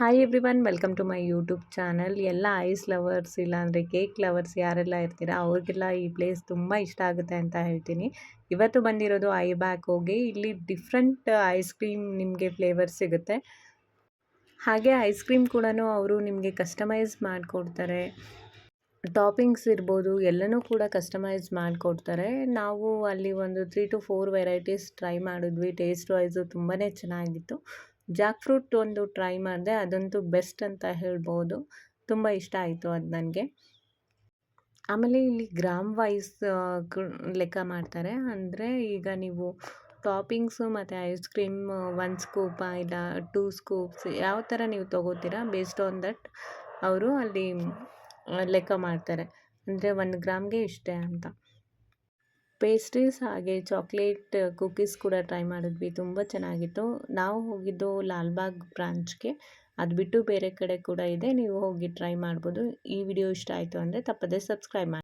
Hi everyone welcome to my YouTube channel. ಎಲ್ಲ ice lovers ಇಲ್ಲಾಂದರೆ cake lovers ಯಾರೆಲ್ಲ ಇರ್ತೀರಾ ಅವ್ರಿಗೆಲ್ಲ ಈ ಪ್ಲೇಸ್ ತುಂಬ ಇಷ್ಟ ಆಗುತ್ತೆ ಅಂತ ಹೇಳ್ತೀನಿ. ಇವತ್ತು ಬಂದಿರೋದು ಐ ಬ್ಯಾಕ್ ಹೋಗಿ ಇಲ್ಲಿ ಡಿಫ್ರೆಂಟ್ ಐಸ್ ಕ್ರೀಮ್ ನಿಮಗೆ ಫ್ಲೇವರ್ಸ್ ಸಿಗುತ್ತೆ. ಹಾಗೆ ಐಸ್ ಕ್ರೀಮ್ ಕೂಡ ಅವರು ನಿಮಗೆ ಕಸ್ಟಮೈಸ್ ಮಾಡಿಕೊಡ್ತಾರೆ. ಟಾಪಿಂಗ್ಸ್ ಇರ್ಬೋದು ಎಲ್ಲನೂ ಕೂಡ ಕಸ್ಟಮೈಸ್ ಮಾಡಿಕೊಡ್ತಾರೆ. ನಾವು ಅಲ್ಲಿ ಒಂದು 3 to 4 ವೆರೈಟೀಸ್ ಟ್ರೈ ಮಾಡಿದ್ವಿ. ಟೇಸ್ಟ್ ವೈಸು ತುಂಬಾ ಚೆನ್ನಾಗಿತ್ತು. ಜಾಕ್ ಫ್ರೂಟ್ ಒಂದು ಟ್ರೈ ಮಾಡಿದೆ, ಅದಂತೂ ಬೆಸ್ಟ್ ಅಂತ ಹೇಳ್ಬೋದು. ತುಂಬ ಇಷ್ಟ ಆಯಿತು ಅದು ನನಗೆ. ಆಮೇಲೆ ಇಲ್ಲಿ ಗ್ರಾಮ್ ವೈಸ್ ಲೆಕ್ಕ ಮಾಡ್ತಾರೆ. ಅಂದರೆ ಈಗ ನೀವು ಟಾಪಿಂಗ್ಸು ಮತ್ತು ಐಸ್ ಕ್ರೀಮ್ 1 ಸ್ಕೂಪ ಇಲ್ಲ 2 ಸ್ಕೂಪ್ಸ್ ಯಾವ ಥರ ನೀವು ತೊಗೋತೀರಾ ಬೇಸ್ಡ್ ಆನ್ ದಟ್ ಅವರು ಅಲ್ಲಿ ಲೆಕ್ಕ ಮಾಡ್ತಾರೆ. ಅಂದರೆ 1 ಗ್ರಾಮ್ಗೆ ಇಷ್ಟೇ ಅಂತ. ಪೇಸ್ಟ್ರೀಸ್ ಹಾಗೆ ಚಾಕ್ಲೇಟ್ ಕುಕೀಸ್ ಕೂಡ ಟ್ರೈ ಮಾಡಿದ್ವಿ. ತುಂಬ ಚೆನ್ನಾಗಿತ್ತು. ನಾವು ಹೋಗಿದ್ದು ಲಾಲ್ಬಾಗ್ ಬ್ರಾಂಚ್ಗೆ. ಅದು ಬಿಟ್ಟು ಬೇರೆ ಕಡೆ ಕೂಡ ಇದೆ, ನೀವು ಹೋಗಿ ಟ್ರೈ ಮಾಡ್ಬೋದು. ಈ ವಿಡಿಯೋ ಇಷ್ಟ ಆಯಿತು ಅಂದರೆ ತಪ್ಪದೇ ಸಬ್ಸ್ಕ್ರೈಬ್ ಮಾಡಿ.